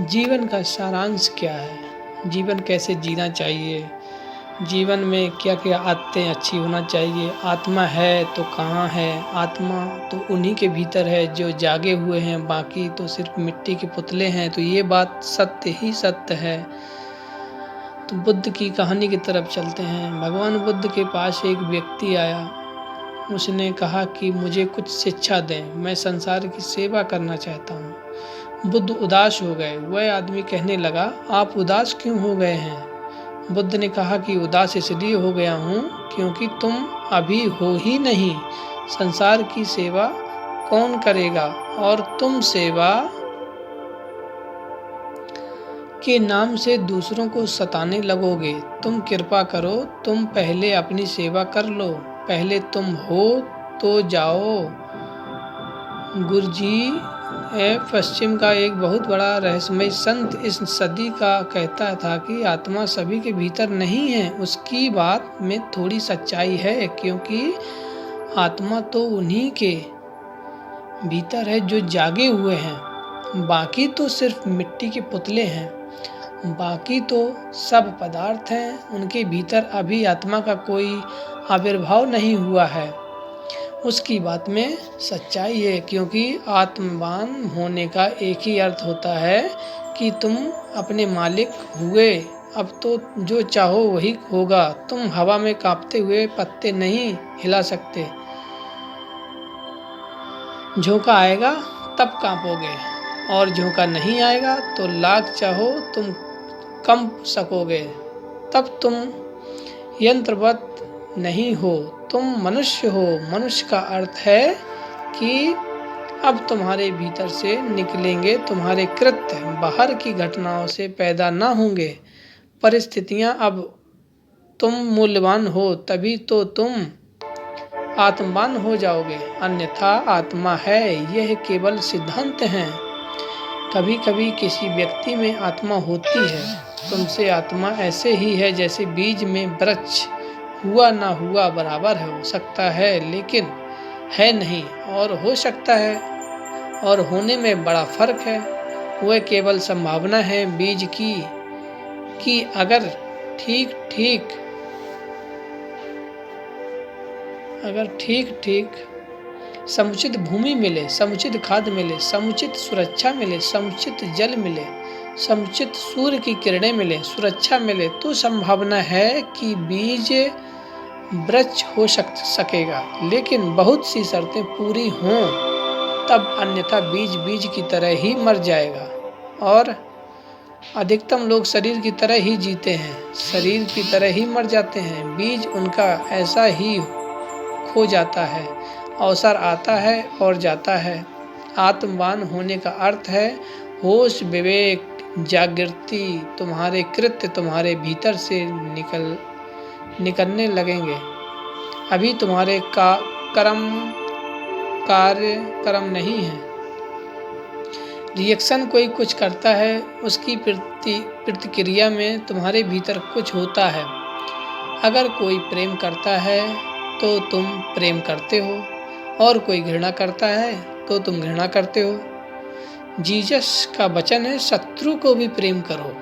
जीवन का सारांश क्या है, जीवन कैसे जीना चाहिए, जीवन में क्या क्या आदतें अच्छी होना चाहिए। आत्मा है तो कहाँ है, आत्मा तो उन्हीं के भीतर है जो जागे हुए हैं, बाकी तो सिर्फ मिट्टी के पुतले हैं। तो ये बात सत्य ही सत्य है। तो बुद्ध की कहानी की तरफ चलते हैं। भगवान बुद्ध के पास एक व्यक्ति आया। उसने कहा कि मुझे कुछ शिक्षा दें, मैं संसार की सेवा करना चाहता हूँ। बुद्ध उदास हो गए। वह आदमी कहने लगा, आप उदास क्यों हो गए हैं? बुद्ध ने कहा कि उदास इसलिए हो गया हूँ क्योंकि तुम अभी हो ही नहीं। संसार की सेवा कौन करेगा और तुम सेवा के नाम से दूसरों को सताने लगोगे। तुम कृपा करो, तुम पहले अपनी सेवा कर लो, पहले तुम हो तो जाओ। गुरुजी पश्चिम का एक बहुत बड़ा रहस्यमय संत इस सदी का कहता था कि आत्मा सभी के भीतर नहीं है। उसकी बात में थोड़ी सच्चाई है, क्योंकि आत्मा तो उन्हीं के भीतर है जो जागे हुए हैं। बाकी तो सिर्फ मिट्टी के पुतले हैं, बाकी तो सब पदार्थ हैं। उनके भीतर अभी आत्मा का कोई आविर्भाव नहीं हुआ है। उसकी बात में सच्चाई है, क्योंकि आत्मवान होने का एक ही अर्थ होता है कि तुम अपने मालिक हुए। अब तो जो चाहो वही होगा। तुम हवा में कांपते हुए पत्ते नहीं हिला सकते। झोंका आएगा तब कांपोगे, और झोंका नहीं आएगा तो लाख चाहो तुम कंप सकोगे। तब तुम यंत्रवत नहीं हो, तुम मनुष्य हो। मनुष्य का अर्थ है कि अब तुम्हारे भीतर से निकलेंगे तुम्हारे कृत्य, बाहर की घटनाओं से पैदा ना होंगे। परिस्थितियां अब तुम मूल्यवान हो तभी तो तुम आत्मवान हो जाओगे, अन्यथा आत्मा है यह केवल सिद्धांत है। कभी कभी किसी व्यक्ति में आत्मा होती है। तुमसे आत्मा ऐसे ही है जैसे बीज में वृक्ष हुआ ना हुआ बराबर है। हो सकता है लेकिन है नहीं, और हो सकता है और होने में बड़ा फर्क है। वह केवल संभावना है बीज की कि अगर ठीक समुचित भूमि मिले, समुचित खाद मिले, समुचित सुरक्षा मिले, समुचित जल मिले, समुचित सूर्य की किरणें मिले, सुरक्षा मिले, तो संभावना है कि बीज वृक्ष हो सकेगा। लेकिन बहुत सी शर्तें पूरी हों तब, अन्यथा बीज की तरह ही मर जाएगा। और अधिकतम लोग शरीर की तरह ही जीते हैं, शरीर की तरह ही मर जाते हैं। बीज उनका ऐसा ही खो जाता है, अवसर आता है और जाता है। आत्मवान होने का अर्थ है होश, विवेक, जागृति। तुम्हारे कृत्य तुम्हारे भीतर से निकलने लगेंगे। अभी तुम्हारे कर्म नहीं है। रिएक्शन कोई कुछ करता है, उसकी प्रतिक्रिया में तुम्हारे भीतर कुछ होता है। अगर कोई प्रेम करता है तो तुम प्रेम करते हो, और कोई घृणा करता है तो तुम घृणा करते हो। जीसस का वचन है शत्रु को भी प्रेम करो।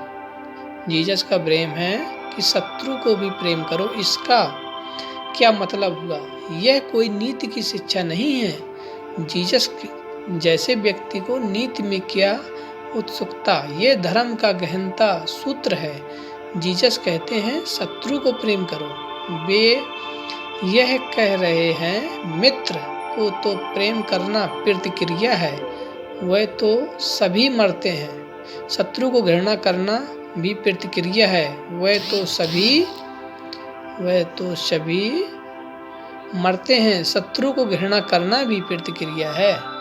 जीसस का प्रेम है कि शत्रु को भी प्रेम करो। इसका क्या मतलब हुआ? यह कोई नीति की शिक्षा नहीं है। जीसस जैसे व्यक्ति को नीति में क्या उत्सुकता, ये धर्म का गहनता सूत्र है। जीसस कहते हैं शत्रु को प्रेम करो। वे यह कह रहे हैं मित्र को तो प्रेम करना प्रतिक्रिया है, वह तो सभी मरते हैं। शत्रु को घृणा करना भी प्रतिक्रिया है, वह तो सभी मरते हैं। शत्रु को घृणा करना भी प्रतिक्रिया है,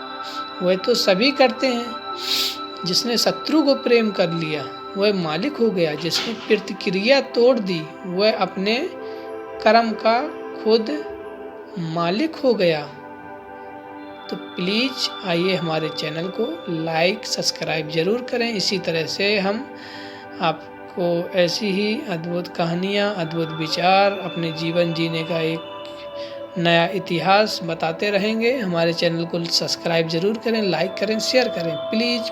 वह तो सभी करते हैं। जिसने शत्रु को प्रेम कर लिया वह मालिक हो गया। जिसने प्रतिक्रिया तोड़ दी वह अपने कर्म का खुद मालिक हो गया। तो प्लीज़ आइए हमारे चैनल को लाइक सब्सक्राइब ज़रूर करें। इसी तरह से हम आपको ऐसी ही अद्भुत कहानियाँ, अद्भुत विचार, अपने जीवन जीने का एक नया इतिहास बताते रहेंगे। हमारे चैनल को सब्सक्राइब ज़रूर करें, लाइक करें, शेयर करें। प्लीज़।